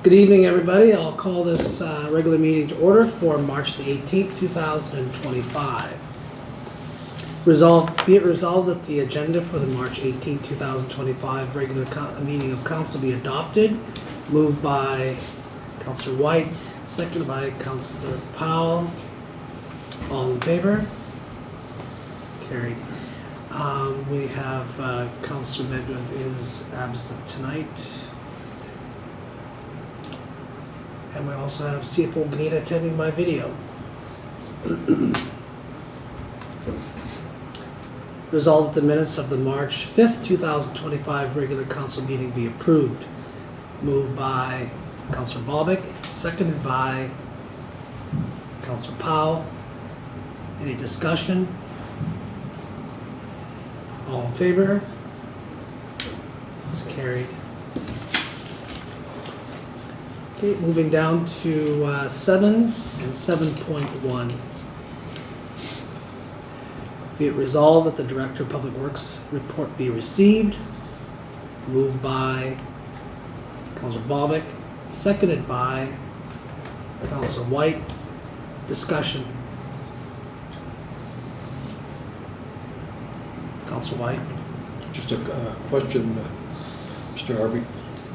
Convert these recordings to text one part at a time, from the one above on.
Good evening, everybody. I'll call this regular meeting to order for March the 18th, 2025. Be it resolved that the agenda for the March 18th, 2025 regular meeting of council be adopted. Moved by Councillor Whyte, seconded by Councillor Powell. All in favor? It's carried. We have Councillor Medwid is absent tonight. And we also have CFO Gnida attending by video. Resolved that the minutes of the March 5th, 2025 regular council meeting be approved. Moved by Councillor Bobick, seconded by Councillor Powell. Any discussion? All in favor? It's carried. Okay, moving down to 7 and 7.1. Be it resolved that the Director of Public Works report be received. Moved by Councillor Bobick, seconded by Councillor Whyte. Discussion. Councillor Whyte. Just a question, Mr. Harvey.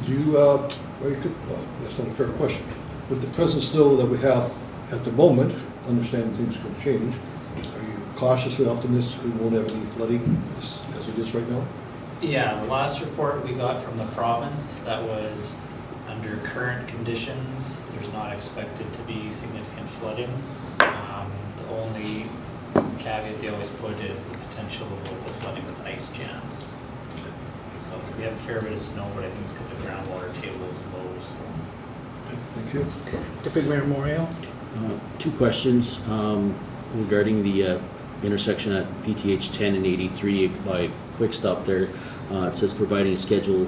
Do you, well, that's not a fair question. With the present snow that we have at the moment, understanding things could change, are you cautiously optimistic we won't have any flooding as it is right now? Yeah, the last report we got from the province, that was under current conditions, there's not expected to be significant flooding. The only caveat they always put is the potential of local flooding with ice jams. So we have a fair bit of snow, but I think it's because the groundwater table is low. So. Thank you. Deputy Mayor Moriaux. Two questions regarding the intersection at PTH 10 and 83 by Quick Stop there. It says providing a schedule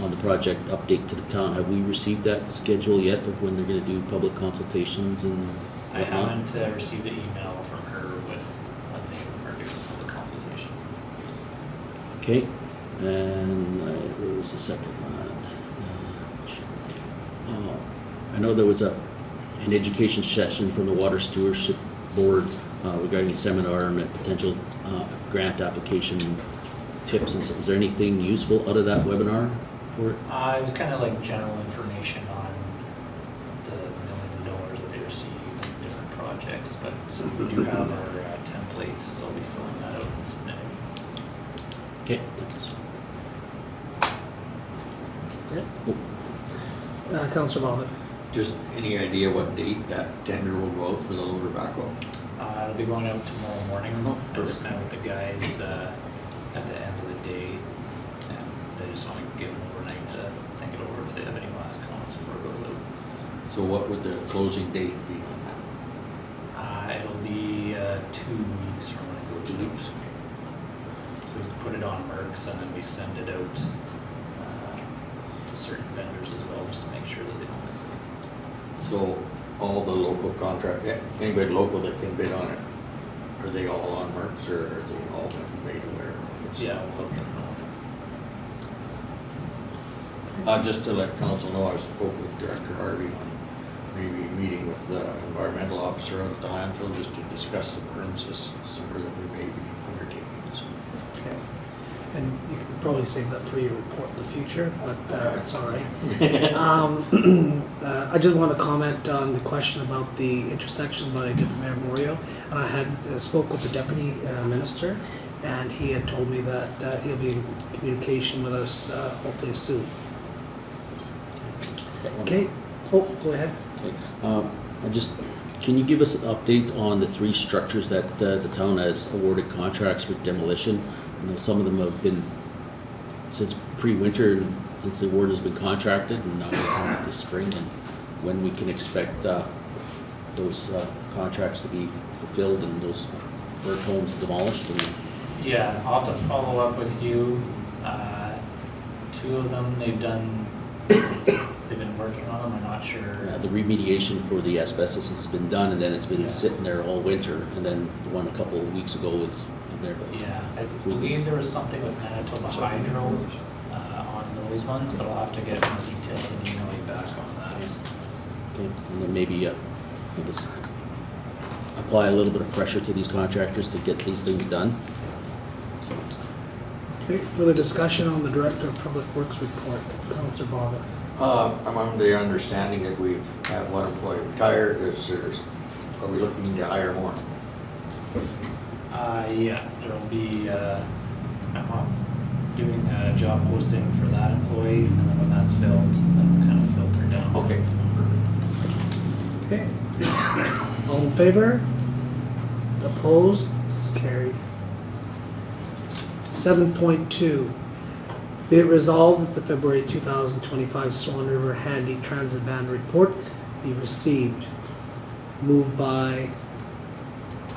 on the project update to the town. Have we received that schedule yet of when they're going to do public consultations and I whatnot? haven't received an email from her with when they are doing public consultation. Okay, and where was the second one? I know there was an education session from the Water Stewardship Board regarding a seminar and a potential grant application tips and stuff. Is there anything useful out of that webinar for it? It was kind of like general information on the millions of dollars that they receive in different projects, but so we do have our template, so I'll be filling that out and submitting. Okay, thanks. That's it. Oh. Councillor Bobick. Just any idea what date that tender will go out for the loader backhoe? It'll be going out tomorrow morning. Oh, I just met with the guys at the end of the day, and they just want to give them overnight to think it over if they have any last comments before it goes out. So what would the closing date be on that? It'll be 2 weeks from when it goes 2 out. weeks. So we put it on Mercs and then we send it out to certain vendors as well, just to make sure that they don't miss it. So all the local anybody local that can bid on it, are they all on Mercs or are they all been made aware of this? Yeah. Okay. Just to let council know, I spoke with Director Harvey on maybe meeting with the environmental officer out at the landfill just to discuss the berms this summer that we may be undertaking. So. Okay. And you can probably save that for your report in the future, but it's all right. I just want to comment on the question about the intersection by Deputy Mayor Moriaux. I had spoke with the Deputy Minister, and he had told me that he'll be in communication with us hopefully soon. Okay. Oh, go ahead. Okay. Can you give us an update on the 3 structures that the town has awarded contracts for demolition? I know some of them have been since pre-winter, and since the award has been contracted, and now we're coming this spring, and when we can expect those contracts to be fulfilled and those burnt homes demolished. And Yeah, I'll have to follow up with you. 2 of them they've done, they've been working on them, I'm not sure. the remediation for the asbestos has been done, and then it's been sitting there all winter, and then the one a couple of weeks ago was in there. But Yeah, I believe there was something with Manitoba Hydro on those those ones, but I'll have to get more details and email you back on that. Okay, and then maybe just apply a little bit of pressure to these contractors to get these things done. So, Okay, further discussion on the Director of Public Works report. Councillor Bobick. I'm under the understanding that we've had one employee retire. Are we looking to hire more? Yeah, there'll be, I'm doing a job posting for that employee, and then when that's filled, that'll kind of filter down. Okay. Okay. All in favor? Opposed? It's carried. 7.2. Be it resolved that the February 2025 Swan River Handy Transit Van Report be received. Moved by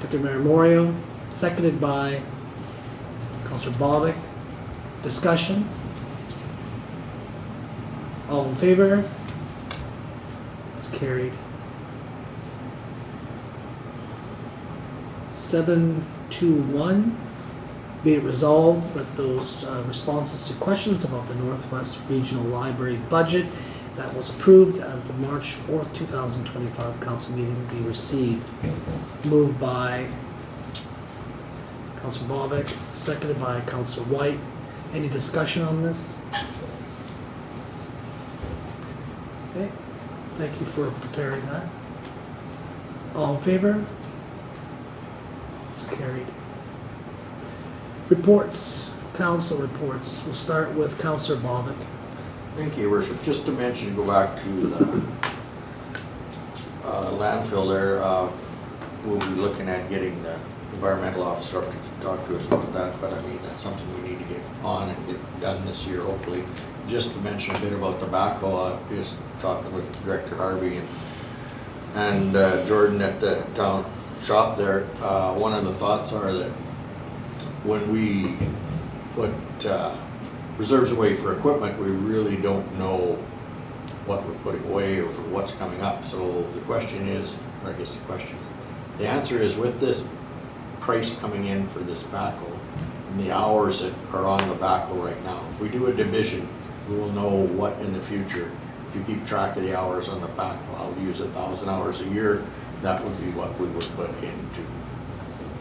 Deputy Mayor Moriaux, seconded by Councillor Bobick. Discussion? All in favor? It's carried. 7.2.1. Be it resolved that those responses to questions about the Northwest Regional Library budget that was approved at the March 4th, 2025 council meeting be received. Moved by Councillor Bobick, seconded by Councillor Whyte. Any discussion on this? Okay, thank you for preparing that. All in favor? It's carried. Reports, council reports. We'll start with Councillor Bobick. Thank you, Your Worship. Just to mention, go back to the landfill there, we'll be looking at getting the environmental officer up to talk to us about that, but I mean, that's something we need to get on and get done this year, hopefully. Just to mention a bit about tobacco, I was talking with Director Harvey and Jordan at the town shop there. One of the thoughts are that when we put reserves away for equipment, we really don't know what we're putting away or for what's coming up. So the question is, or I guess the answer is, with this price coming in for this backhoe and the hours that are on the backhoe right now, if we do a division, we will know what in the future, if you keep track of the hours on the backhoe, I'll use 1,000 hours a year, that would be what we would put into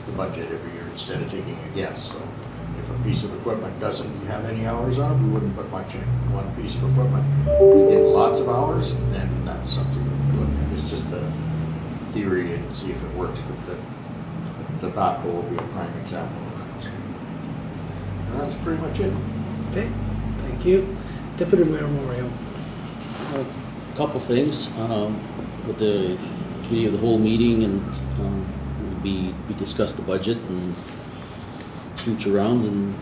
the budget every year instead of taking a guess. So if a piece of equipment doesn't have any hours on it, we wouldn't put much in. If one piece of equipment is getting lots of hours, then that's something we can look at. It's just a theory and see if it works, but the backhoe will be a prime example of that. And that's pretty much it. Okay, thank you. Deputy Mayor Moriaux. a couple things. With the committee of the whole meeting, and we discussed the budget and future rounds, and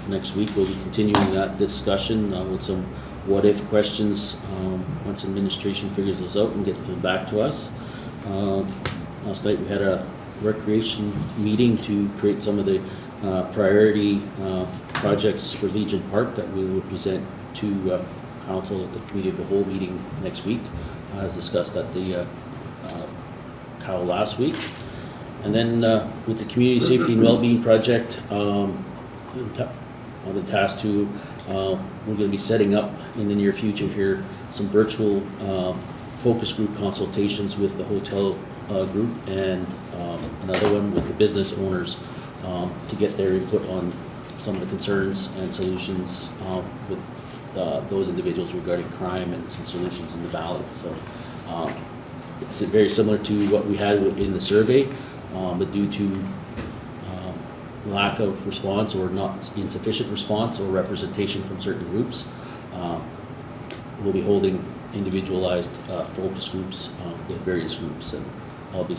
next week we'll be continuing that discussion with some what-if questions once administration figures those out and get them back to us. Last night we had a recreation meeting to create some of the priority projects for Legion Park that we will present to council at the committee of the whole meeting next week, as discussed at the CAO last week. And then with the community safety and well-being project, on the task to, we're going to be setting up in the near future here some virtual focus group consultations with the hotel group and another one with the business owners to get their input on some of the concerns and solutions with those individuals regarding crime and some solutions in the valley. So it's very similar to what we had in the survey, but due to lack of response or not insufficient response or representation from certain groups, we'll be holding individualized focus groups with various groups, and I'll be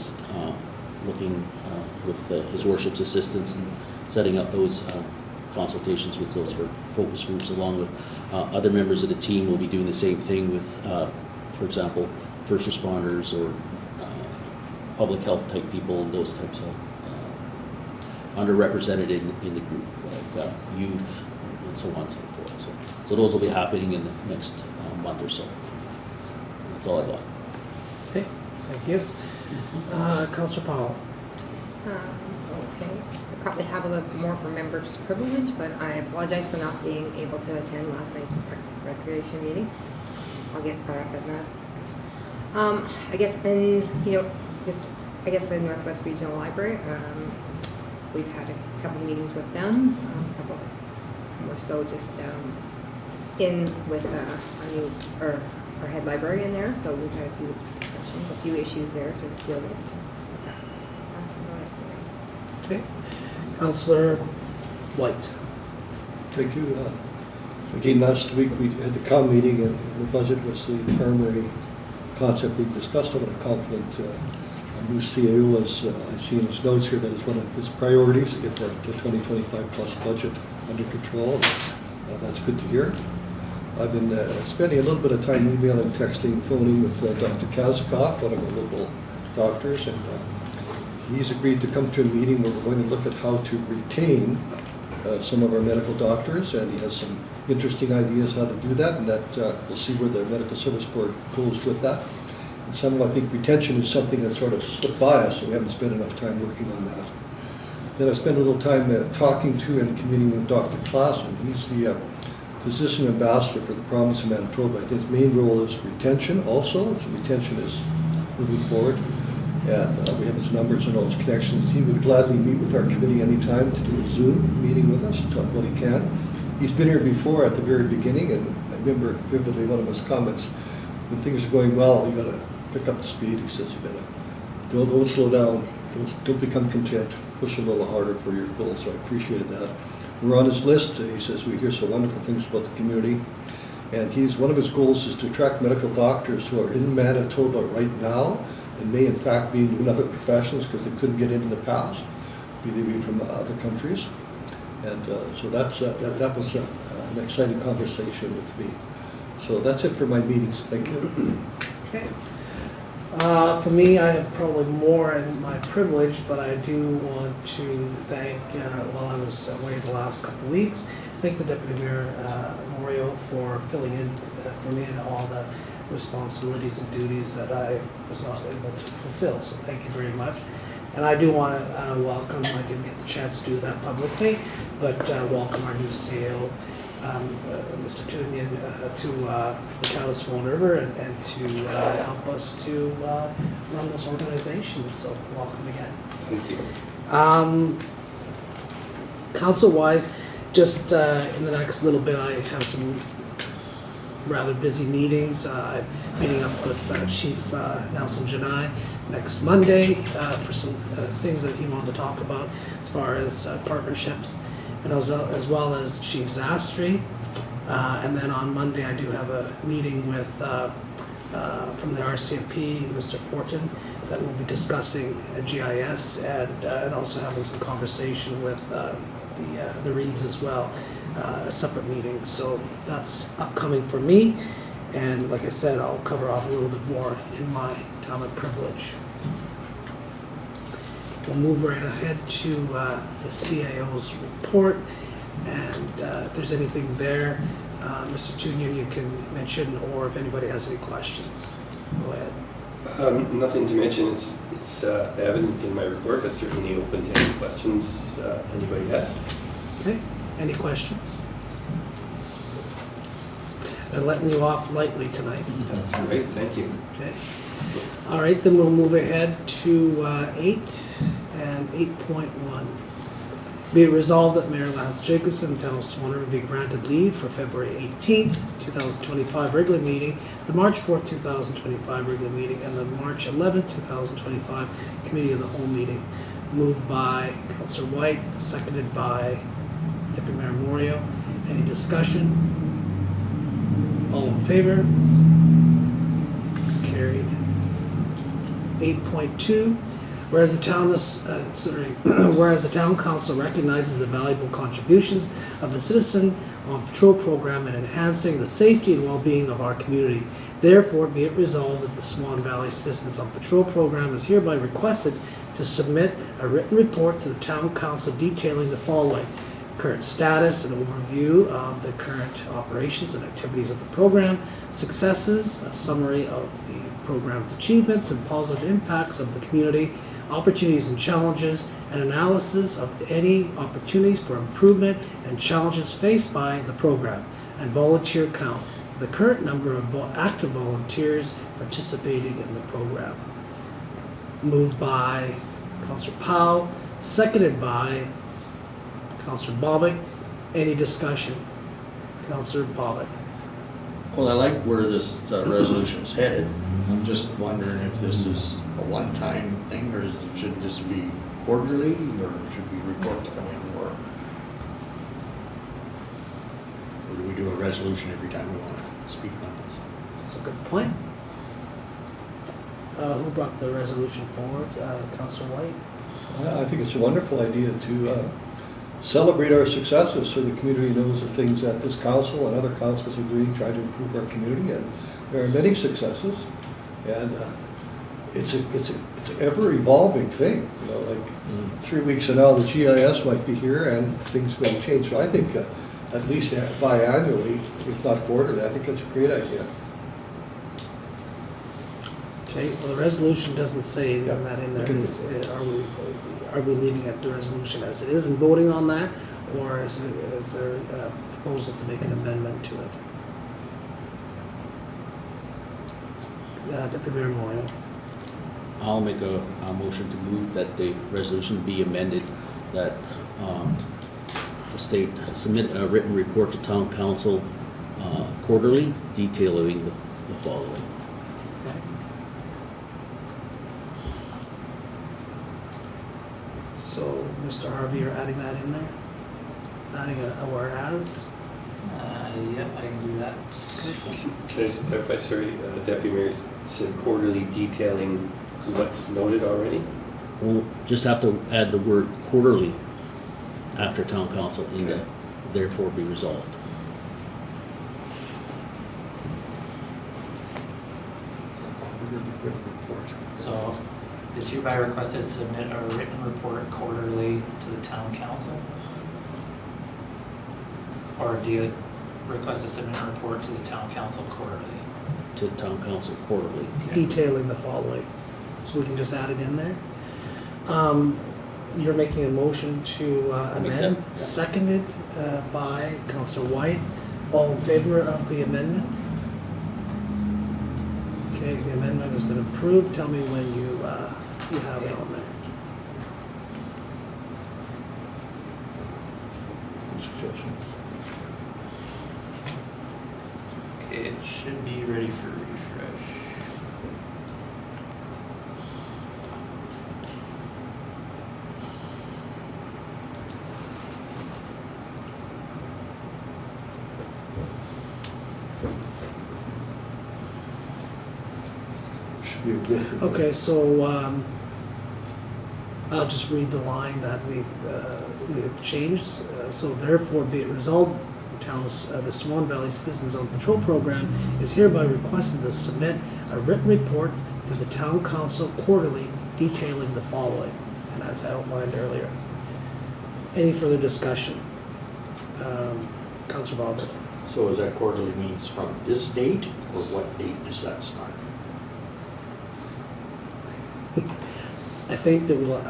looking with His Worship's assistance and setting up those consultations with those focus groups, along with other members of the team. Will be doing the same thing with, for example, first responders or public health type people, and those types of underrepresented in the group, like youth and so on and so forth. So those will be happening in the next month or so. That's all I got. Okay, thank you. Councillor Powell. Okay. probably have a little bit more for members' privilege, but I apologize for not being able to attend last night's recreation meeting. I'll get caught up in that. I guess, and, I guess the Northwest Regional Library, we've had a couple meetings with them, a couple more so just in with our head librarian there, so we've had a few discussions, a few issues there to deal with. But that's about it for now. Okay. Councillor Whyte. Thank you. Again, last week we had the CAO meeting, and the budget was the primary concept we discussed. I want to compliment our new CAO, as I see in his notes here, that is one of his priorities, to get that 2025 plus budget under control. That's good to hear. I've been spending a little bit of time emailing, texting, phoning with Dr. Kazakov, one of our local doctors, and he's agreed to come to a meeting where we're going to look at how to retain some of our medical doctors, and he has some interesting ideas how to do that, and that we'll see where the Medical Service Board goes with that. And some, I think retention is something that sort of slipped by us, so we haven't spent enough time working on that. Then I spent a little time talking to and communing with Dr. Klassen. He's the physician ambassador for the province of Manitoba. His main role is retention also, so retention is moving forward. And we have his numbers and all his connections. He would gladly meet with our committee anytime to do a Zoom meeting with us, talk what he can. He's been here before at the very beginning, and I remember vividly one of his comments, when things are going well, you gotta pick up the speed. He says, you gotta, don't slow down, don't become content, push a little harder for your goals. So I appreciated that. We're on his list. He says we hear so wonderful things about the community. And one of his goals is to attract medical doctors who are in Manitoba right now and may in fact be doing other professions because they couldn't get in the past, be they be from other countries. And so that was an exciting conversation with me. So that's it for my meetings. Thank you. Okay. For me, I have probably more in my privilege, but I do want to thank, while I was away the last couple of weeks, thank the Deputy Mayor Moriaux for filling in for me and all the responsibilities and duties that I was not able to fulfill. So thank you very much. And I do want to welcome, I didn't get the chance to do that publicly, but welcome our new CAO, Mr. Tewnion, to the town of Swan River and to help us to run this organization. So welcome again. Thank you. Council-wise, just in the next little bit, I have some rather busy meetings. I'm meeting up with Chief Nelson Janai next Monday for some things that he wanted to talk about as far as partnerships, and as well as Chief Zastry. And then on Monday I do have a meeting with from the RCFP, Mr. Fortin, that will be discussing GIS and also having some conversation with the Reeds as well, a separate meeting. So that's upcoming for me. And like I said, I'll cover off a little bit more in my time of privilege. We'll move right ahead to the CAO's report. And if there's anything there, Mr. Tewnion, you can mention, or if anybody has any questions, go ahead. Nothing to mention. It's evident in my report, but certainly open to any questions anybody has. Okay, any questions? I'm letting you off lightly tonight. That's great. Thank you. Okay. All right, then we'll move ahead to 8 and 8.1. Be it resolved that Mayor Lance Jacobson, Town of Swan River, be granted leave for February 18th, 2025 regular meeting, the March 4th, 2025 regular meeting, and the March 11th, 2025 Committee of the Whole meeting. Moved by Councillor Whyte, seconded by Deputy Mayor Moriaux. Any discussion? All in favor? It's carried. 8.2. Whereas the town council recognizes the valuable contributions of the Citizen on Patrol program in enhancing the safety and well-being of our community. Therefore, be it resolved that the Swan Valley Citizens on Patrol program is hereby requested to submit a written report to the town council detailing the following: current status and overview of the current operations and activities of the program, successes, a summary of the program's achievements and positive impacts of the community opportunities and challenges, and analysis of any opportunities for improvement and challenges faced by the program, and volunteer count, the current number of active volunteers participating in the program. Moved by Councillor Powell, seconded by Councillor Bobick. Any discussion? Councillor Bobick. Well, I like where this resolution is headed. I'm just wondering if this is a one-time thing, or should this be quarterly, or should we reports come in, or do we do a resolution every time we want to speak on this? That's a good point. Who brought the resolution forward? Councillor Whyte? I think it's a wonderful idea to celebrate our successes so the community knows the things that this council and other councils are doing, try to improve our community, and there are many successes. And it's an ever-evolving thing, you know, like 3 weeks from now the GIS might be here and things may change. So I think at least biannually, if not quarterly, I think that's a great idea. Okay, well, the resolution doesn't say anything Yeah, that in there. we can- Are we leaving it the resolution as it is and voting on that? Or is there a proposal to make an amendment to it? Deputy Mayor Moriaux. I'll make a motion to move that the resolution be amended, that the state submit a written report to town council quarterly detailing the following. Okay. So, Mr. Harvey, you're adding that in there? Adding a whereas? Yep, I can do that. Can I just clarify, sorry, Deputy Mayor said quarterly detailing what's noted already? We'll just have to add the word quarterly after town council in the therefore be resolved. So, is hereby requested to submit a written report quarterly to the town council? Or do you request to submit a report to the town council quarterly? To town council quarterly. Okay. Detailing the following. So we can just add it in there. You're making a motion to Make amend, that, yeah. seconded by Councillor Whyte. All in favor of the amendment? Okay, the amendment has been approved. Tell me when you have it on there. Suggestion. Okay, it should be ready for refresh. Should be a good thing. Okay, so I'll just read the line that we have changed. So therefore be it resolved, the town's, the Swan Valley Citizens on Patrol Program is hereby requested to submit a written report to the town council quarterly detailing the following, and as I outlined earlier. Any further discussion? Councillor Bobick. So is that quarterly means from this date, or what date does that start? I think that we'll,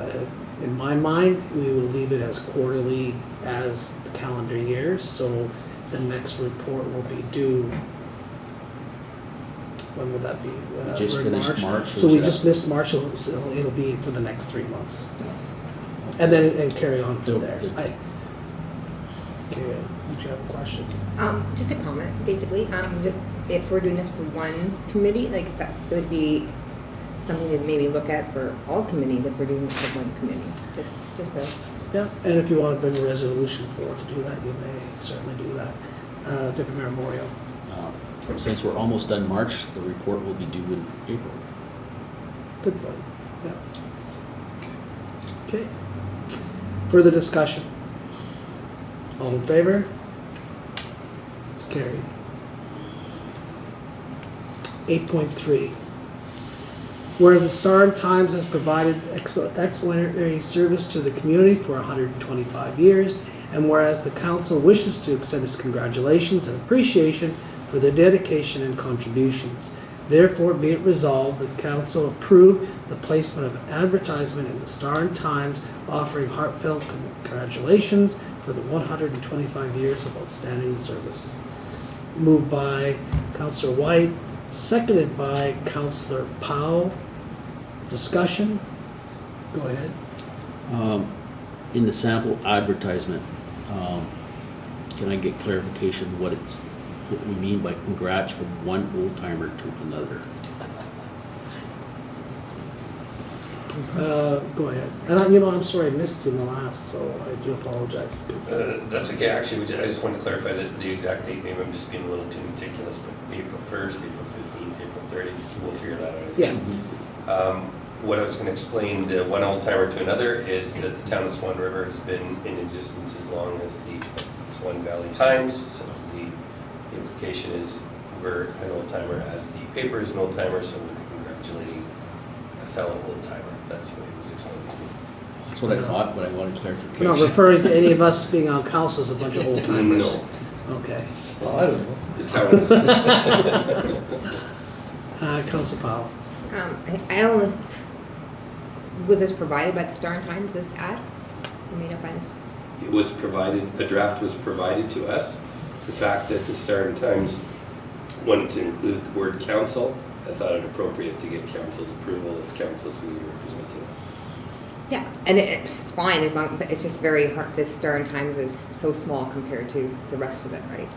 in my mind, we will leave it as quarterly as the calendar year, so the next report will be due, when would that be? We just We're in finished March, so So we should just have- missed March, so it'll be for the next 3 months. And then, and carry on from there. The- Okay, did you have a question? Just a comment, basically, just if we're doing this for one committee, like, that it would be something to maybe look at for all committees if we're doing this for one committee, just a, Yeah, and if you want to bring a resolution forward to do that, you may certainly do that. Deputy Mayor Moriaux. Since we're almost done March, the report will be due in April. Good point, yeah. Okay. Further discussion? All in favor? It's carried. 8.3. Whereas the Star Times has provided exemplary service to the community for 125 years, and whereas the council wishes to extend its congratulations and appreciation for their dedication and contributions. Therefore, be it resolved that council approve the placement of advertisement in the Star and Times offering heartfelt congratulations for the 125 years of outstanding service. Moved by Councillor Whyte, seconded by Councillor Powell. Discussion? Go ahead. In the sample advertisement, can I get clarification what we mean by congrats from one old timer to another? Go ahead. And I'm sorry I missed you in the last, so I do apologize. That's okay, actually, I just wanted to clarify that the exact date, maybe I'm just being a little too meticulous, but April 1st, April 15th, April 30th, we'll figure that out. I think. Yeah. What I was going to explain, the one old timer to another, is that the town of Swan River has been in existence as long as the Swan Valley Times, so the implication is we're an old timer as the paper is an old timer, so we're congratulating a fellow old timer. That's the way it was explained to me. That's what I thought, but I wanted We're clarification. not referring to any of us being on council as a bunch of old timers. No, Okay. Well, I don't know. the town is. Councillor Powell. I don't know, was this provided by the Star and Times, this ad? Or made up by this? It was provided, a draft was provided to us. The fact that the Star and Times wanted to include the word council, I thought it appropriate to get council's approval if council's going to be represented. Yeah, and it's fine as long, but it's just very hard, this Star and Times is so small compared to the rest of it, right?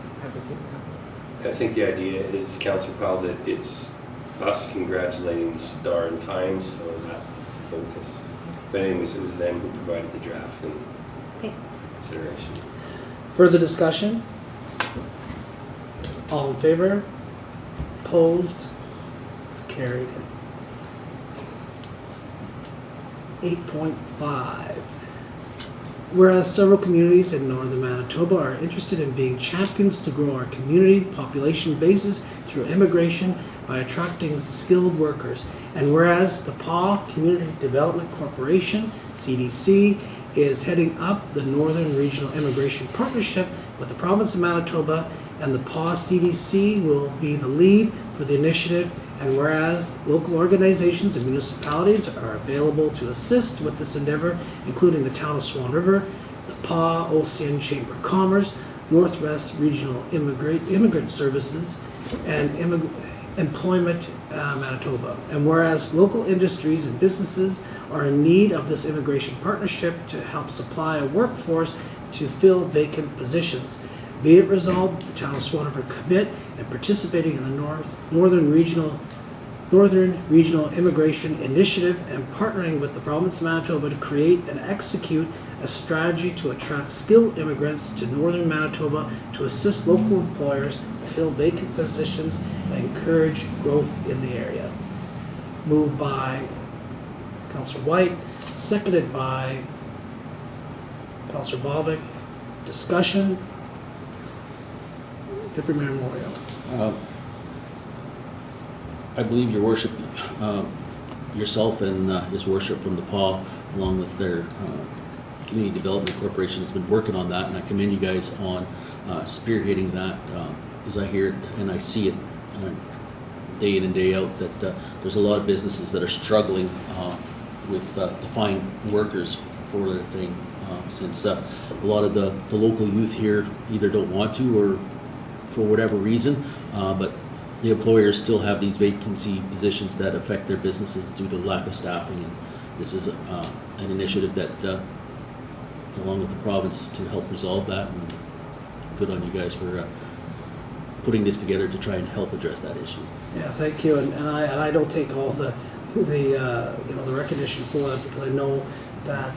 I think the idea is, Councillor Powell, that it's us congratulating the Star and Times, so that's the focus. But anyways, it was them who provided the draft and Okay. consideration. Further discussion? All in favor? Opposed? It's carried. 8.5. Whereas several communities in northern Manitoba are interested in being champions to grow our community population bases through immigration by attracting skilled workers. And whereas the PAW Community Development Corporation, CDC, is heading up the Northern Regional Immigration Partnership with the province of Manitoba, and the PAW CDC will be the lead for the initiative. And whereas local organizations and municipalities are available to assist with this endeavor, including the town of Swan River, the PAW OCN Chamber of Commerce, Northwest Regional Immigrant Services, and Employment Manitoba. And whereas local industries and businesses are in need of this immigration partnership to help supply a workforce to fill vacant positions. Be it resolved that the town of Swan River commit and participating in the Northern Regional Immigration Initiative and partnering with the province of Manitoba to create and execute a strategy to attract skilled immigrants to northern Manitoba to assist local employers to fill vacant positions and encourage growth in the area. Moved by Councillor Whyte, seconded by Councillor Bobick. Discussion? Deputy Mayor Moriaux. I believe your worship, yourself and his worship from the PAW, along with their Community Development Corporation, has been working on that, and I commend you guys on spearheading that. As I hear it and I see it day in and day out, that there's a lot of businesses that are struggling with to find workers for their thing, since a lot of the local youth here either don't want to or for whatever reason, but the employers still have these vacancy positions that affect their businesses due to lack of staffing. And this is an initiative that, along with the province, to help resolve that. And good on you guys for putting this together to try and help address that issue. Yeah, thank you, and I don't take all the recognition for that, because I know that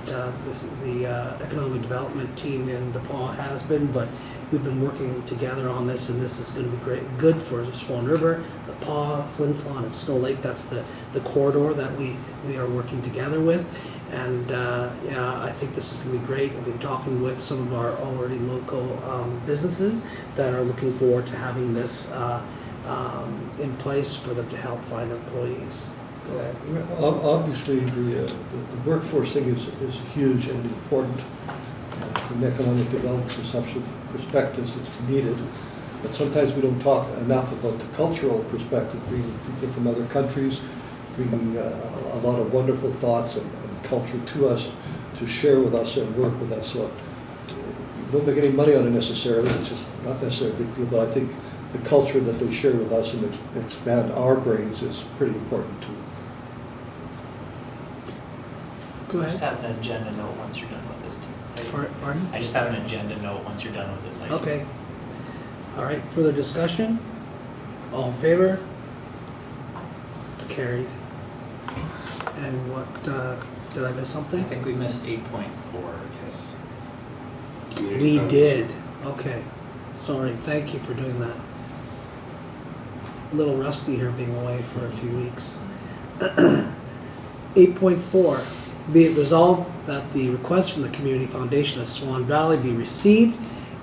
the economic development team in the PAW has been, but we've been working together on this, and this is going to be good for the Swan River, the PAW, Flin Flon, and Snow Lake. That's the corridor that we are working together with, and I think this is going to be great. We've been talking with some of our already local businesses that are looking forward to having this in place for them to help find employees. Go ahead. Obviously, the workforce thing is huge and important. From an economic development perspective, it's needed. but sometimes we don't talk enough about the cultural perspective, bringing people from other countries, bringing a lot of wonderful thoughts and culture to us, to share with us and work with us. So we don't make any money on it necessarily, it's just not necessarily a big deal, but I think the culture that they share with us and expand our brains is pretty important too. Go I just ahead. have an agenda note once you're done with this. Pardon? I just have an agenda note once you're done with this. item. Okay. All right, further discussion? All in favor? It's carried. And what, did I miss I something? think we missed 8.4. Yes. Community We foundation. did. Okay. Sorry, thank you for doing that. A little rusty here being away for a few weeks. 8.4, be it resolved that the request from the Community Foundation of Swan Valley be received.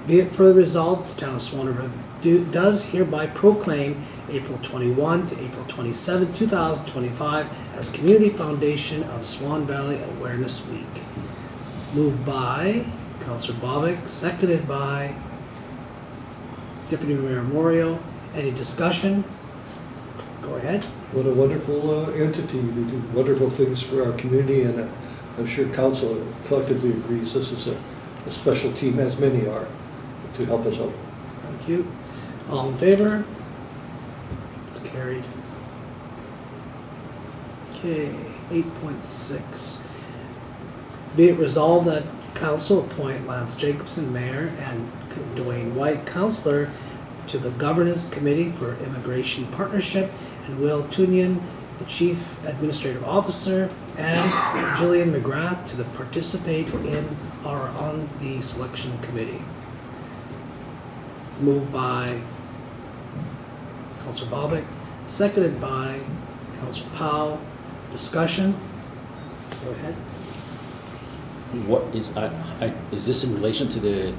Be it further resolved, the town of Swan River does hereby proclaim April 21 to April 27, 2025 as Community Foundation of Swan Valley Awareness Week. Moved by Councillor Bobick, seconded by Deputy Mayor Moriaux. Any discussion? Go ahead. What a wonderful entity. They do wonderful things for our community, and I'm sure council collectively agrees this is a special team, as many are, to help us out. Thank you. All in favor? It's carried. Okay, 8.6. Be it resolved that council appoint Lance Jacobson, mayor, and Duane Whyte, councillor, to the governance committee for immigration partnership, and Will Tewnion, the chief administrative officer, and Jillian McGrath to participate in or on the selection committee. Moved by Councillor Bobick, seconded by Councillor Powell. Discussion? Go ahead. What is, is this in relation to the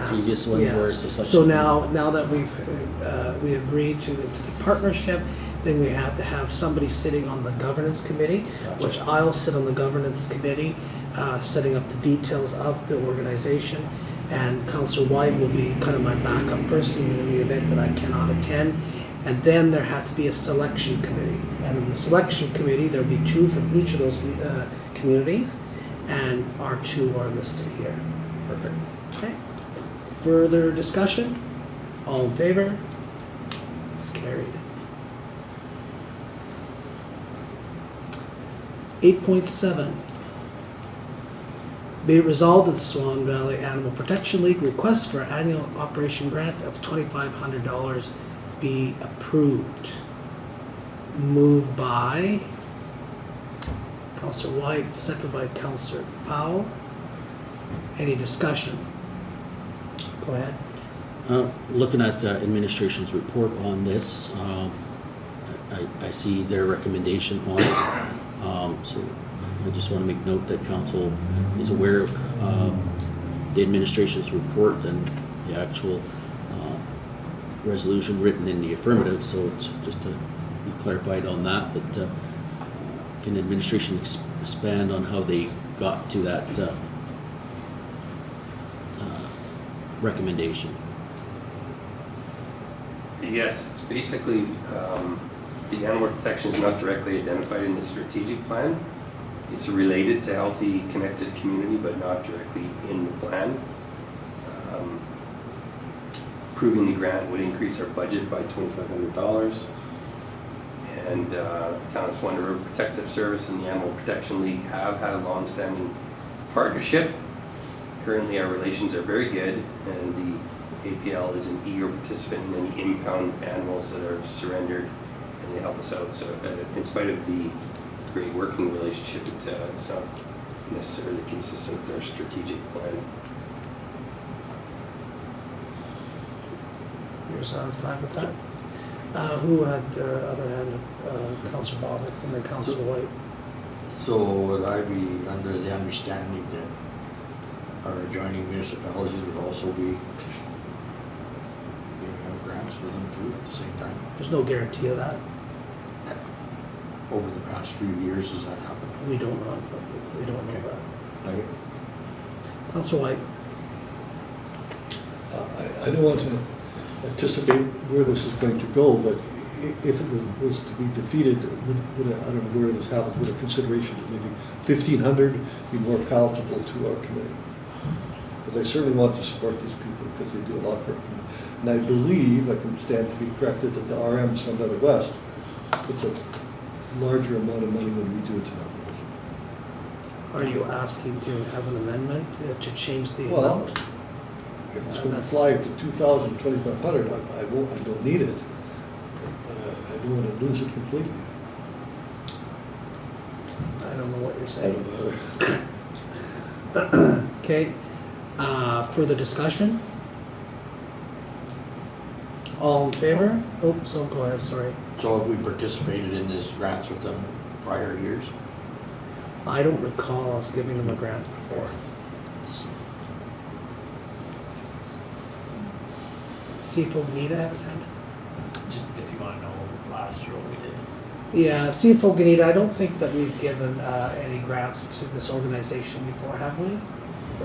previous one where it's a Yes. selection? So now that we agreed to the partnership, then we have to have somebody sitting on the governance committee, Gotcha. which I'll sit on the governance committee, setting up the details of the organization. And Councillor Whyte will be kind of my backup person in the event that I cannot attend. And then there had to be a selection committee. And in the selection committee, there'll be two from each of those communities, and our two are listed here. Perfect. Okay. Further discussion? All in favor? It's carried. 8.7. Be it resolved that the Swan Valley Animal Protection League request for annual operation grant of $2,500 be approved. Moved by Councillor Whyte, seconded by Councillor Powell. Any discussion? Go ahead. Looking at administration's report on this, I see their recommendation on it. So I just want to make note that council is aware of the administration's report and the actual resolution written in the affirmative, so it's just to be clarified on that. But can administration expand on how they got to that recommendation? Yes, it's basically, the animal protection is not directly identified in the strategic plan. It's related to healthy, connected community, but not directly in the plan. Approving the grant would increase our budget by $2,500. And Town of Swan River Protective Service and the Animal Protection League have had a long-standing partnership. Currently, our relations are very good, and the APL is an eager participant in any impound animals that are surrendered, and they help us out. So in spite of the great working relationship, it's not necessarily consistent with our strategic plan. You're satisfied with that? Who had the other hand, Councillor Bobick and then Councillor Whyte? So would I be under the understanding that our adjoining municipalities would also be giving out grants for them too at the same time? There's no guarantee of that. Over the past few years, has that happened? We don't know. We don't know that. Like, Councillor Whyte? I don't want to anticipate where this is going to go, but if it was to be defeated, would I don't know where this happens, would a consideration of maybe 1,500 be more palatable to our committee? Because I certainly want to support these people because they do a lot for our community. And I believe, I can stand to be corrected, that the RM Sun Valley West puts a larger amount of money than we do to that. Are you asking to have an amendment to change the Well, amount? if it's going to fly it to 2,000, 2,500, I don't need it. But I don't want to lose it completely. I don't know what you're I saying. don't know. Okay, further discussion? All in favor? Oh, so go ahead, sorry. So have we participated in these grants with them prior years? I don't recall us giving them a grant before. CFO Gnida has had it? Just if you want to know last year what we did. Yeah, CFO Gnida, I don't think that we've given any grants to this organization before, have we?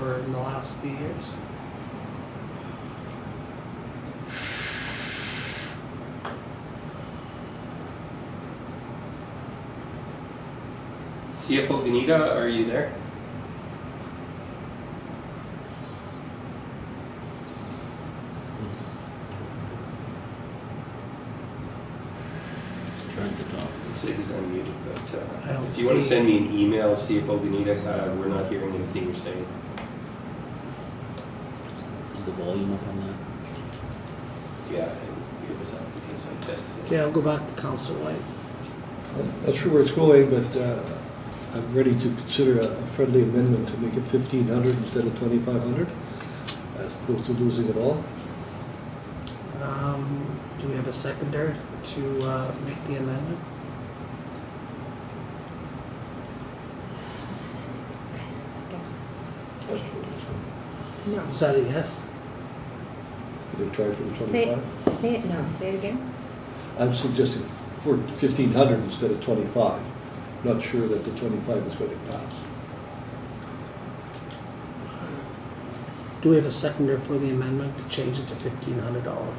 Or in the last few years? CFO Gnida, are you there? Trying to talk. Looks like he's unmuted, but I don't if you want to see- send me an email, CFO Gnida, we're not hearing anything you're saying. Is the volume up on that? Yeah, it was up because I tested it. Okay, I'll go back to Councillor Whyte. I'm not sure where it's going, but I'm ready to consider a friendly amendment to make it 1,500 instead of 2,500, as opposed to losing it all. Do we have a seconder to make the amendment? No. Is that a yes? Did they try for the Say 25? say it, no, say it again. I'm suggesting for 1,500 instead of 25. Not sure that the 25 is going to pass. Do we have a seconder for the amendment to change it to $1,500?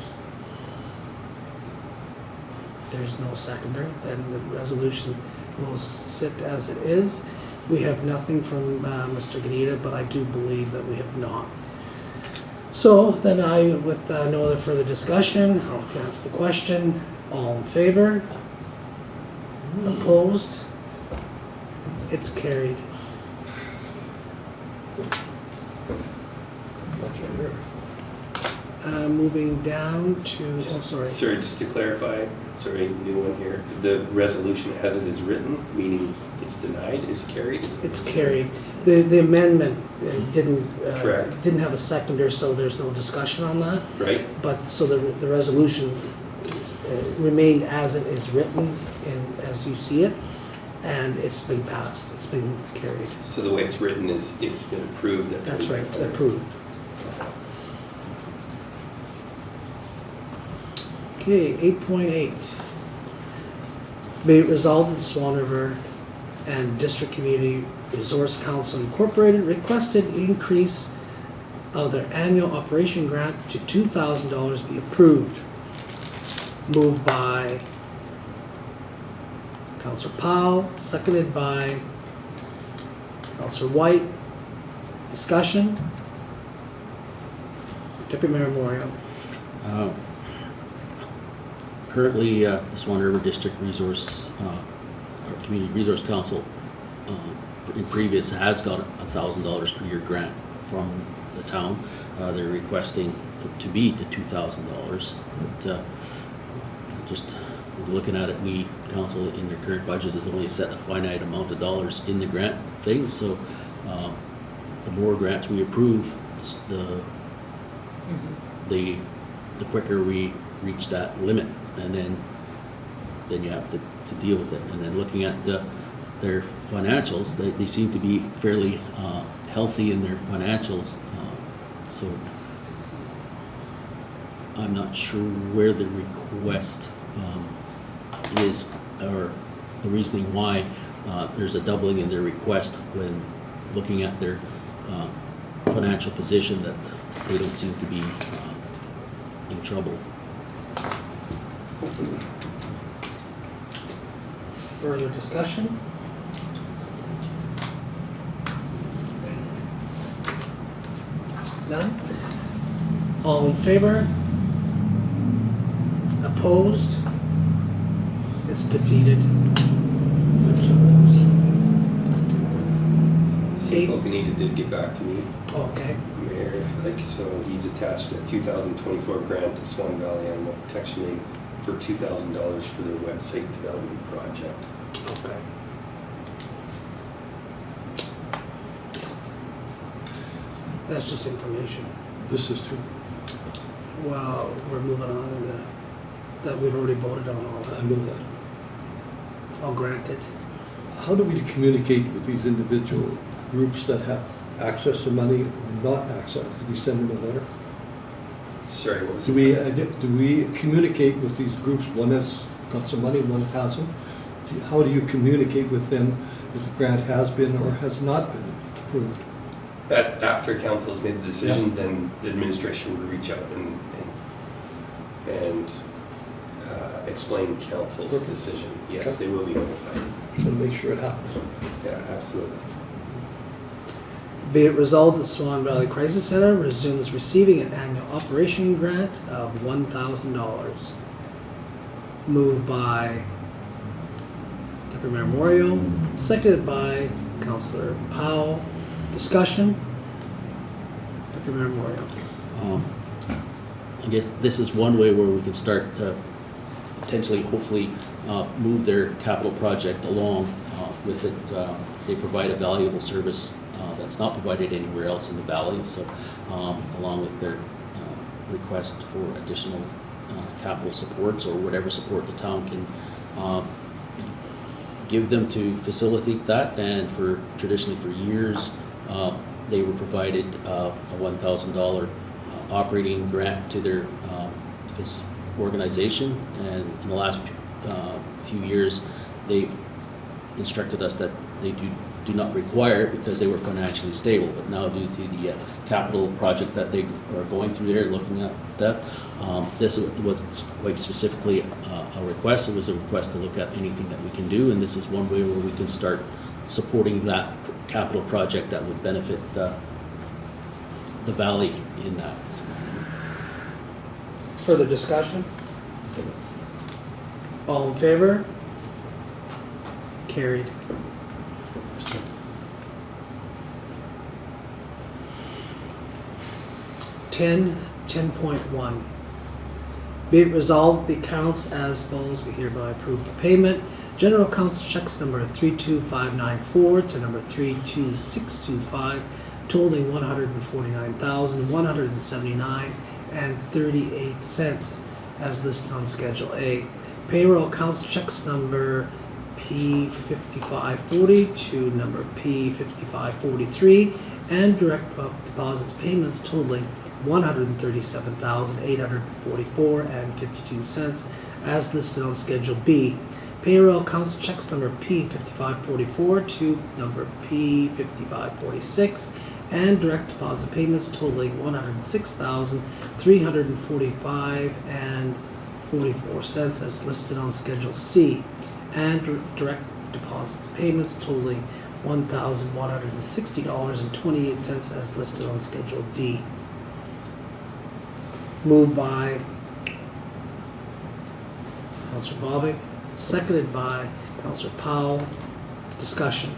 There's no seconder, then the resolution will sit as it is. We have nothing from Mr. Gnida, but I do believe that we have not. So then with no other further discussion, I'll ask the question. All in favor? Opposed? It's carried. Not sure. Moving down to, oh, sorry. Sorry, just to clarify, sorry, new one here. The resolution as it is written, meaning it's denied, is carried? It's carried. The amendment didn't Correct. didn't have a seconder, so there's no discussion on that. Right? But, so the resolution remained as it is written and as you see it, and it's been passed, it's been carried. So the way it's written is it's been approved at That's right, it's 2500. approved. Okay, 8.8. Be it resolved that the Swan River and District Community Resource Council Incorporated requested increase of their annual operation grant to $2,000 be approved. Moved by Councillor Powell, seconded by Councillor Whyte. Discussion? Deputy Mayor Moriaux. Currently, the Swan River District Resource, or Community Resource Council, in previous has got a $1,000 per year grant from the town. They're requesting to be to $2,000. But just looking at it, we council in their current budget has only set a finite amount of dollars in the grant thing. So the more grants we approve, the quicker we reach that limit, and then you have to deal with it. And then looking at their financials, they seem to be fairly healthy in their financials. So I'm not sure where the request is, or the reasoning why there's a doubling in their request when looking at their financial position, that they don't seem to be in trouble. Further discussion? None? All in favor? Opposed? It's defeated. CFO Gnida did get back to me, Okay. Mayor, if you like, so he's attached a 2024 grant to Swan Valley Animal Protection Aid for $2,000 for their website development project. Okay. That's just information. This is too, Well, we're moving on and that we've already voted on all I that. know that. I'll grant it. How do we communicate with these individual groups that have access to money or not access? Do we send them a letter? Sorry, what was Do it? we communicate with these groups? One has got some money, one hasn't. How do you communicate with them if the grant has been or has not been approved? After council's made the decision, then the administration would reach out and explain council's Perfect. decision. Yes, Okay. they will be notified. Just want to make sure it happens. Yeah, absolutely. Be it resolved that Swan Valley Crisis Center resumes receiving an annual operation grant of $1,000. Moved by Deputy Mayor Moriaux, seconded by Councillor Powell. Discussion? Deputy Mayor Moriaux. I guess this is one way where we can start to potentially, hopefully, move their capital project along with it. They provide a valuable service that's not provided anywhere else in the valley, so along with their request for additional capital supports or whatever support the town can give them to facilitate that. And traditionally for years, they were provided a $1,000 operating grant to their this organization, and in the last few years they've instructed us that they do not require it because they were financially stable. But now, due to the capital project that they are going through there, looking at that, this wasn't quite specifically a request. It was a request to look at anything that we can do, and this is one way where we can start supporting that capital project that would benefit the valley in that. Further discussion? All in favor? Carried. Ten, 10.1. Be it resolved, the accounts as follows be hereby approved for payment. General accounts checks number 32594 to number 32625 totaling $149,179.38 as listed on Schedule A. Payroll accounts checks number P5540 to number P5543 and direct deposits payments totaling $137,844.52 as listed on Schedule B. Payroll accounts checks number P5544 to number P5546 and direct deposit payments totaling $106,345.44 as listed on Schedule C, and direct deposits payments totaling $1,160.28 as listed on Schedule D. Moved by Councillor Bobick, seconded by Councillor Powell. Discussion.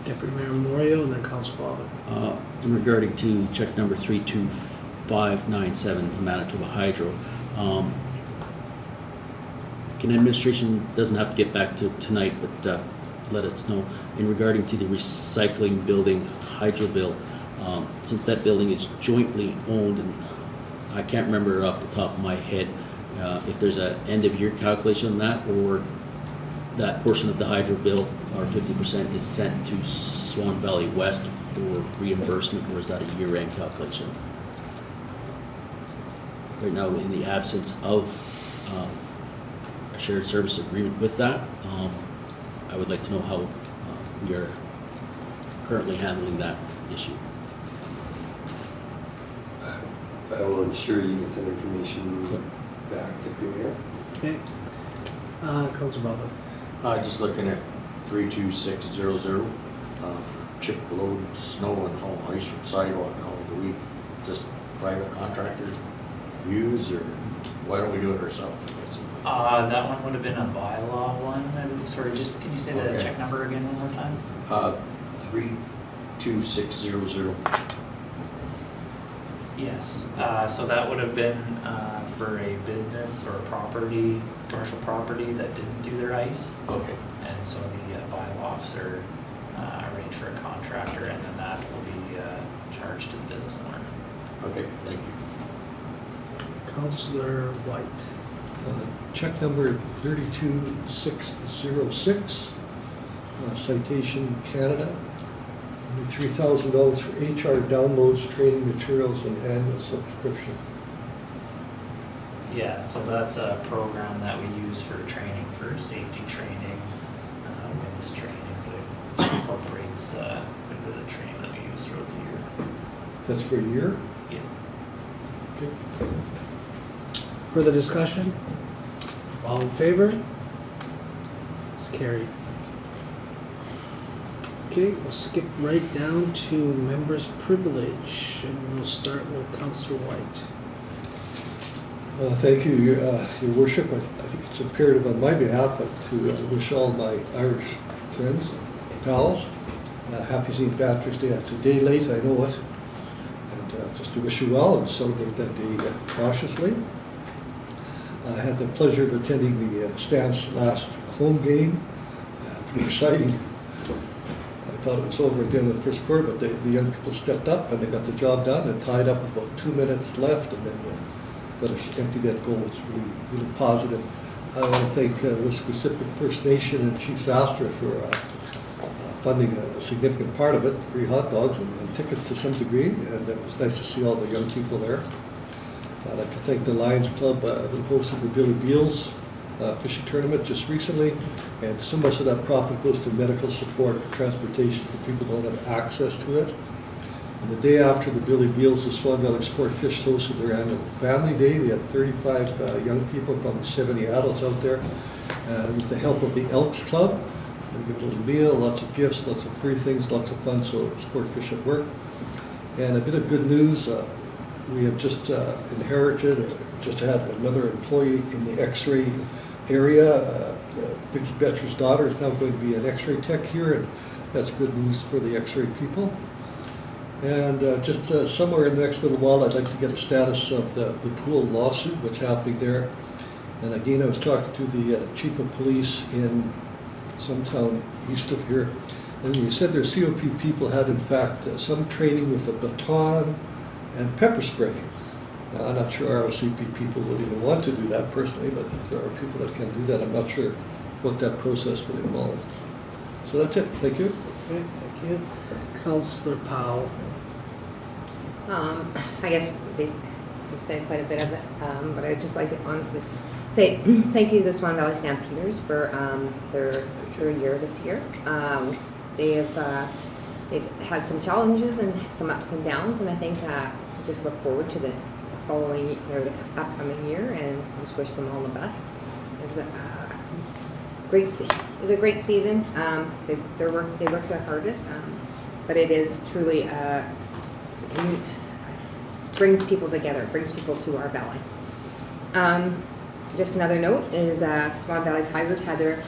Deputy Mayor Moriaux and then Councillor Bobick. In regarding to check number 32597 to Manitoba Hydro, can administration, doesn't have to get back to tonight, but let us know in regarding to the recycling building hydro bill. Since that building is jointly owned, and I can't remember off the top of my head if there's an end of year calculation on that, or that portion of the hydro bill, or 50%, is sent to Swan Valley West for reimbursement, or is that a year-end calculation? Right now, in the absence of a shared service agreement with that, I would like to know how we are currently handling that issue. I will ensure you get that information back. The Okay. Councillor Butler. Just looking at 32600, chip load snow and haul ice from sidewalk and all, do we just private contractors use, or why don't we do it ourselves? That one would have been a bylaw one. Sorry, just, can you say the Okay. check number again one more time? 32600. Yes, so that would have been for a business or a property, commercial property that didn't do their ice. Okay. And so the bylaw officer arranged for a contractor, and then that will be charged to the business owner. Okay, thank you. Councillor Whyte. Check number 32606, Citation Canada. $3,000 for HR downloads, training materials, and annual subscription. Yeah, so that's a program that we use for training, for safety training, witness training, but it incorporates quite a bit of training that we use throughout the year. That's for a year? Yeah. Okay. Further discussion? All in favor? It's carried. Okay, we'll skip right down to members' privilege, and we'll start with Councillor Whyte. Thank you, Your Worship. I think it's imperative on my behalf to wish all my Irish friends, pals, happy St. Patrick's Day. It's a day late, I know it. And just to wish you well and celebrate that day cautiously. I had the pleasure of attending the Stamps last home game. Pretty exciting. I thought it was over at the end of the first quarter, but the young people stepped up and they got the job done and tied up with about 2 minutes left, and then got an empty net goal. It's really, really positive. I want to thank Wisconsin First Nation and Chief Astra for funding a significant part of it, free hot dogs and tickets to some degree, and it was nice to see all the young people there. I'd like to thank the Lions Club who hosted the Billy Beals fishing tournament just recently, and so much of that profit goes to medical support for transportation for people who don't have access to it. And the day after the Billy Beals, the Swan Valley Sport Fish hosted their annual family day. They had 35 young people, probably 70 adults out there, with the help of the Elks Club. They give a little meal, lots of gifts, lots of free things, lots of fun, so sport fish at work. And a bit of good news, we have just just had another employee in the X-ray area. Vicki Betcher's daughter is now going to be an X-ray tech here, and that's good news for the X-ray people. And just somewhere in the next little while, I'd like to get a status of the pool lawsuit, what's happening there. And again, I was talking to the chief of police in some town east of here, and he said their COP people had in fact some training with a baton and pepper spray. Now, I'm not sure ROCP people would even want to do that personally, but if there are people that can do that, I'm not sure what that process would involve. So that's it. Thank you. Okay, thank you. Councillor Powell. I guess we've said quite a bit of it, but I'd just like to honestly say thank you to the Swan Valley Stampeders for their year this year. They've had some challenges and some ups and downs, and I think just look forward to the following or the upcoming year, and just wish them all the best. It was a great season. They worked their hardest, but it is truly brings people together, brings people to our valley. Just another note is Swan Valley Tigers had their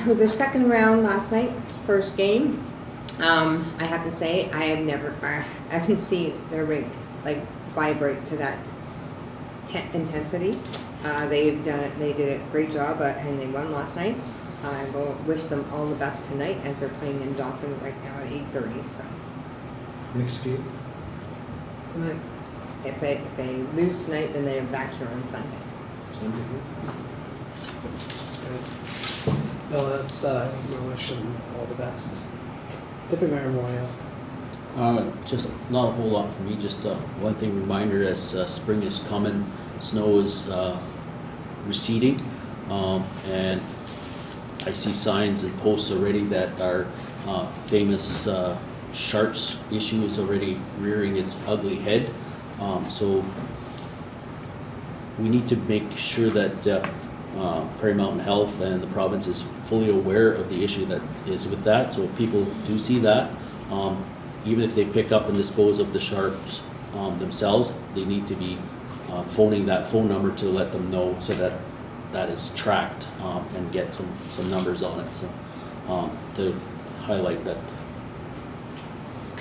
their second round last night, first game. I have to say I haven't seen their rink vibrate to that intensity. They did a great job and they won last night. I will wish them all the best tonight as they're playing in Dauphin right now at 8:30. So Next game. Tonight. if they lose tonight, then they're back here on Sunday. Sunday. No, that's, we wish them all the best. Deputy Mayor Moriaux. Just not a whole lot for me, just one thing reminder as spring is coming, snow is receding, and I see signs and posts already that our famous sharks issue is already rearing its ugly head. So we need to make sure that Prairie Mountain Health and the province is fully aware of the issue that is with that. So if people do see that, even if they pick up and dispose of the sharks themselves, they need to be phoning that phone number to let them know so that that is tracked and get some numbers on it. So to highlight that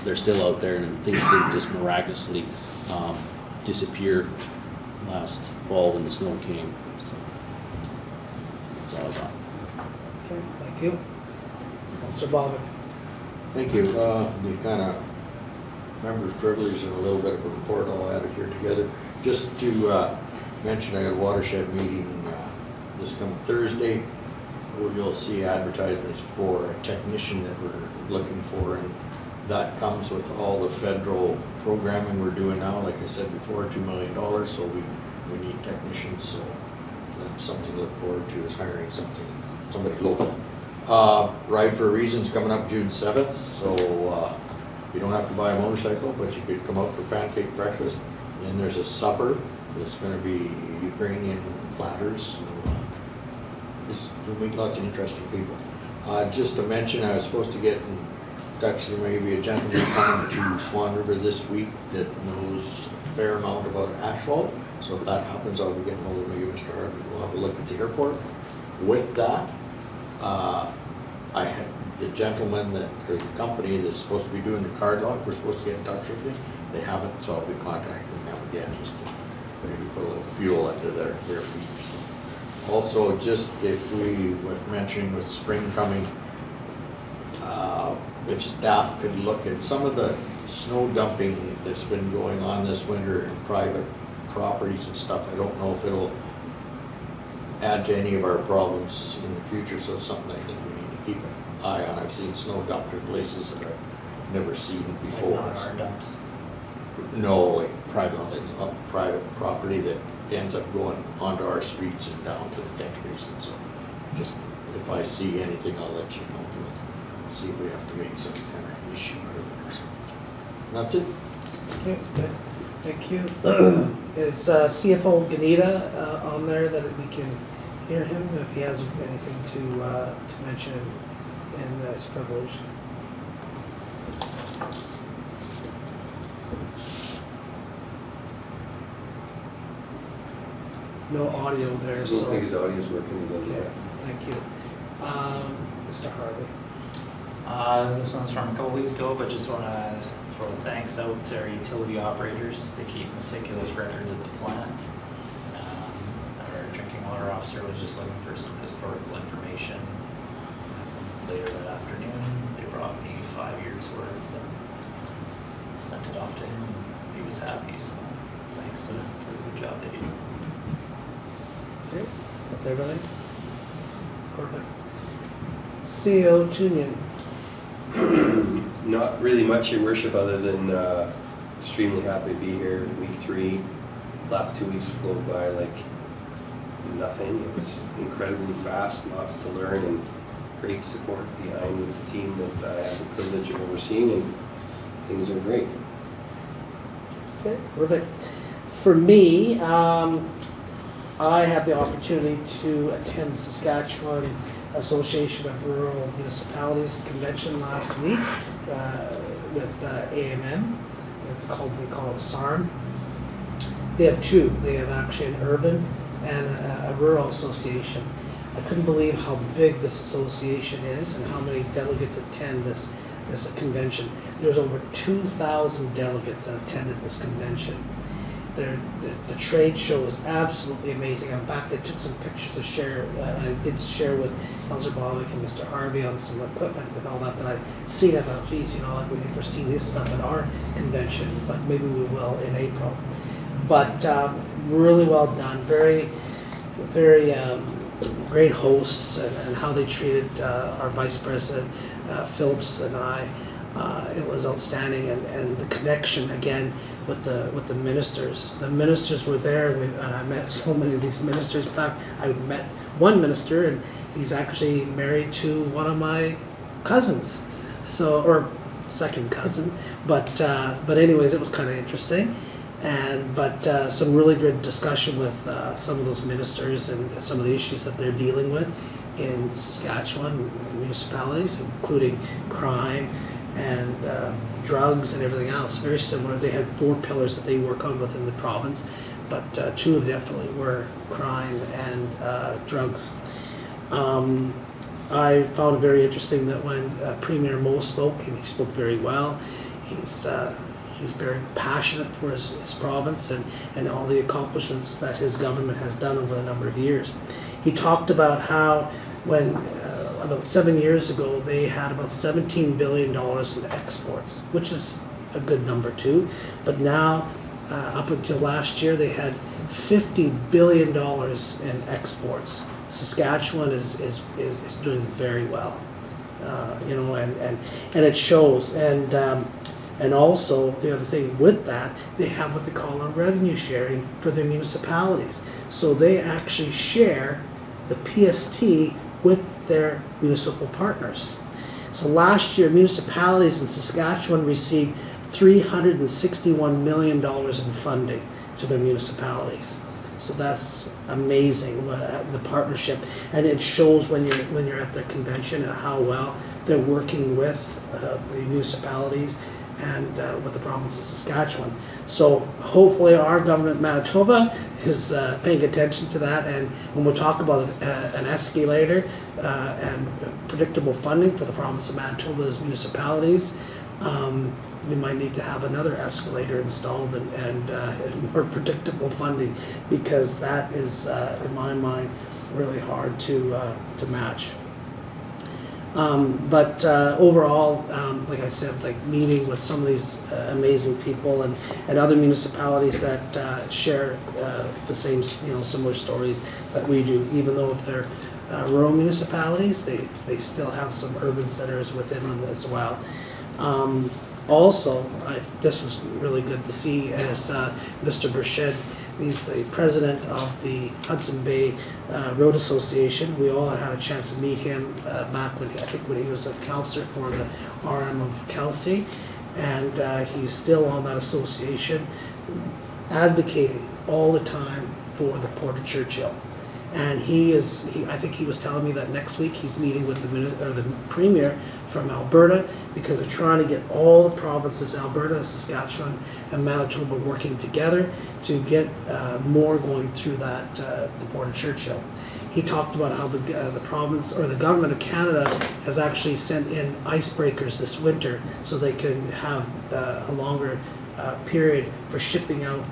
they're still out there and things didn't just miraculously disappear last fall when the snow came. So that's all I got. Okay, thank you. Councillor Bobick. Thank you. The kind of members' privilege and a little bit of a report all added here together. Just to mention, I got a watershed meeting this coming Thursday, where you'll see advertisements for a technician that we're looking for, and that comes with all the federal programming we're doing now. Like I said before, $2 million, so we need technicians, so that's something to look forward to, is hiring somebody local. Ride for a Reason's coming up June 7th, so you don't have to buy a motorcycle, but you could come out for pancake breakfast. And there's a supper that's going to be Ukrainian platters. So, we'll meet lots of interesting people. Just to mention, I was supposed to get in touch with maybe a gentleman coming to Swan River this week that knows a fair amount about asphalt. So if that happens, I'll be getting hold of maybe Mr. Harvey. We'll have a look at the airport. With that, I had the gentleman or the company that's supposed to be doing the card lock, we're supposed to get in touch with me. They haven't, so I'll be contacting them again just to maybe put a little fuel under their feet. So also, just if we were mentioning with spring coming, if staff could look at some of the snow dumping that's been going on this winter in private properties and stuff. I don't know if it'll add to any of our problems in the future, so it's something I think we need to keep an eye on. I've seen snow dumped in places that I've never seen before. Like not our dumps. No, like Private no, place. private property that ends up going onto our streets and down to the catch basin. So just if I see anything, I'll let you know. We'll see if we have to make some kind of issue out of it. So that's it. Okay, good. Thank you. Is CFO Gnida on there that we can hear him if he has anything to mention in this privilege? No audio there, I don't so. think his audio's working again Okay, yet. thank you. Mr. Harvey. This one's from a couple weeks ago, but just want to throw thanks out to our utility operators. They keep meticulous records at the plant. Our drinking water officer was just looking for some historical information. Later that afternoon, they brought me 5 years worth and sent it off to him, and he was happy, so thanks to them for the good job they do. Okay, that's everything? Perfect. CAO Tewnion. Not really much, your worship, other than extremely happy to be here. Week 3, last 2 weeks flew by like nothing. It was incredibly fast, lots to learn, and great support behind with the team that I have the privilege of overseeing, and things are great. Okay, perfect. For me, I had the opportunity to attend Saskatchewan Association of Rural Municipalities convention last week with AMM. They call it SARM. They have two. They have actually an urban and a rural association. I couldn't believe how big this association is and how many delegates attend this convention. There's over 2,000 delegates that attended this convention. The trade show was absolutely amazing. In fact, I took some pictures to share, and I did share with Councillor Bobick and Mr. Harvey on some equipment and all that I seen. I thought, geez, like we never see this stuff at our convention, but maybe we will in April. But really well done. Very, very great hosts and how they treated our Vice President Phillips and I. It was outstanding, and the connection again with the ministers. The ministers were there, and I met so many of these ministers. In fact, I met one minister, and he's actually married to one of my cousins, or second cousin. But anyways, it was kind of interesting. But some really good discussion with some of those ministers and some of the issues that they're dealing with in Saskatchewan municipalities, including crime and drugs and everything else. Very similar. They had 4 pillars that they work on within the province, but 2 of them definitely were crime and drugs. I found it very interesting that when Premier Moe spoke, and he spoke very well, he's very passionate for his province and all the accomplishments that his government has done over a number of years. He talked about how when about 7 years ago they had about $17 billion in exports, which is a good number too, but now up until last year they had $50 billion in exports. Saskatchewan is doing very well, and it shows. And also the other thing with that, they have what they call a revenue sharing for their municipalities. So they actually share the PST with their municipal partners. So last year, municipalities in Saskatchewan received $361 million in funding to their municipalities. So that's amazing, the partnership, and it shows when you're at their convention and how well they're working with the municipalities and with the province of Saskatchewan. So hopefully our government in Manitoba is paying attention to that, and when we talk about an escalator and predictable funding for the province of Manitoba's municipalities, we might need to have another escalator installed and more predictable funding, because that is, in my mind, really hard to match. But overall, like I said, like meeting with some of these amazing people and other municipalities that share the same, similar stories that we do, even though if they're rural municipalities, they still have some urban centers within them as well. Also, this was really good to see, as Mr. Burchett, he's the president of the Hudson Bay Road Association. We all had a chance to meet him back when he was a councillor for the RM of Kelsey, and he's still on that association, advocating all the time for the Port of Churchill. And I think he was telling me that next week he's meeting with the Premier from Alberta, because they're trying to get all the provinces, Alberta, Saskatchewan, and Manitoba, working together to get more going through that the Port of Churchill. He talked about how the province or the government of Canada has actually sent in icebreakers this winter so they can have a longer period for shipping out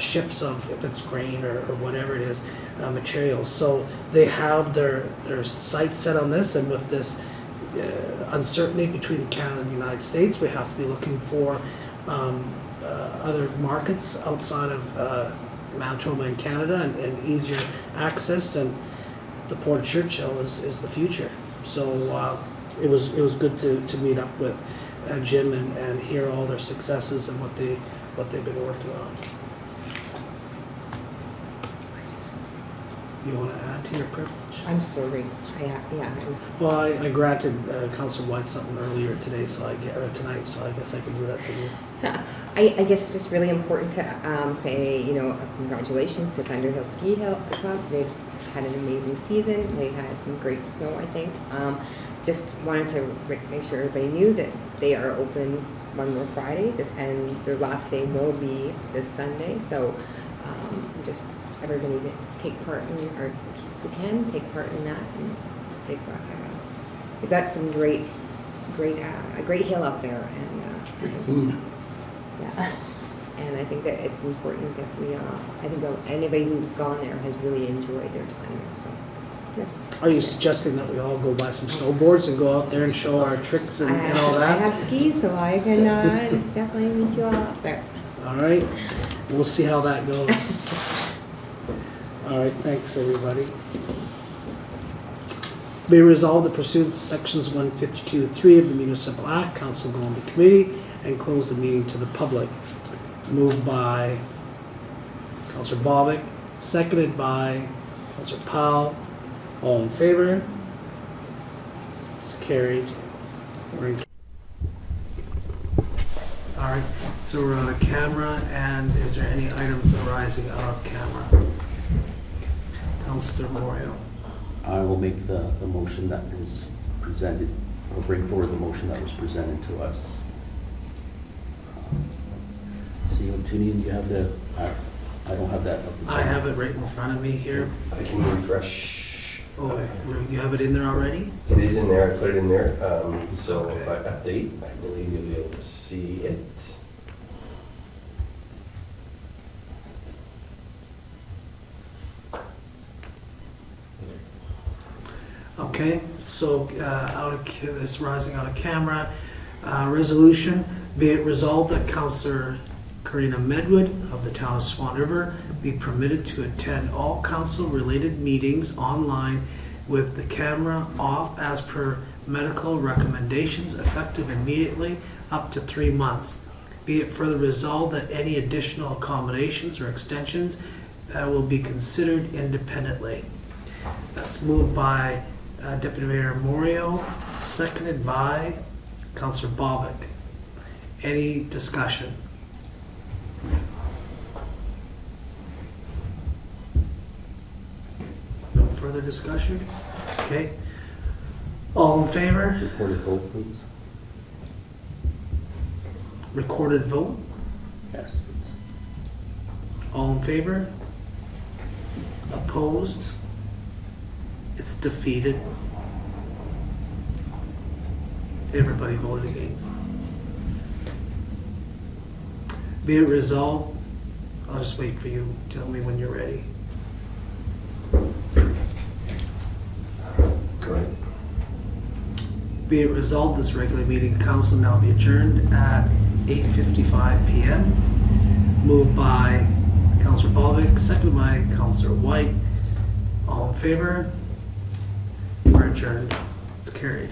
ships of, if it's grain or whatever it is, materials. So they have their sights set on this, and with this uncertainty between Canada and the United States, we have to be looking for other markets outside of Manitoba and Canada, and easier access, and the Port of Churchill is the future. So it was good to meet up with Jim and hear all their successes and what they've been working on. You want to add to your privilege? I'm sorry. Well, I granted Councillor Whyte something earlier today, tonight, so I guess I can do that for you. I guess it's just really important to say, congratulations to Thunder Hill Ski Club. They've had an amazing season. They've had some great snow, I think. Just wanted to make sure everybody knew that they are open one more Friday, and their last day will be this Sunday. So just everybody to take part in, or who can take part in that. And they've got some great hill up there, and Great food. yeah. And I think that it's important that we, I think anybody who's gone there has really enjoyed their time there. So, yeah. Are you suggesting that we all go buy some snowboards and go out there and show our tricks and all I that? have skis, so I can definitely meet you all up there. All right, we'll see how that goes. All right, thanks, everybody. Be resolved that pursuant to sections 152(3) of the Municipal Act, council go into committee and close the meeting to the public. Moved by Councillor Bobick, seconded by Councillor Powell. All in favor? It's carried. We're in All right, so we're on a camera, and is there any items arising out of camera? Councillor Moriaux. I will make the motion that was presented, or bring forward the motion that was presented to us. See, Tewnion, you have the, I don't have that. up in I front. have it right in front of me here. I can refresh. Oh, you have it in there already? It is in there, I put it in there, so if Okay. I update, I believe you'll be able to see it. Okay, so this rising out of camera, resolution, be it resolved that Councillor Corinna Medwid of the town of Swan River be permitted to attend all council-related meetings online with the camera off as per medical recommendations effective immediately up to 3 months. Be it further resolved that any additional accommodations or extensions will be considered independently. That's moved by Deputy Mayor Moriaux, seconded by Councillor Bobick. Any discussion? No further discussion? Okay. All in favor? Recorded vote, please. Recorded vote. Yes, please. All in favor? Opposed? It's defeated. Everybody voted against. Be it resolved, I'll just wait for you. Tell me when you're ready. Go ahead. Be it resolved, this regular meeting of council now be adjourned at 8:55 p.m. Moved by Councillor Bobick, seconded by Councillor Whyte. All in favor? We're adjourned. It's carried.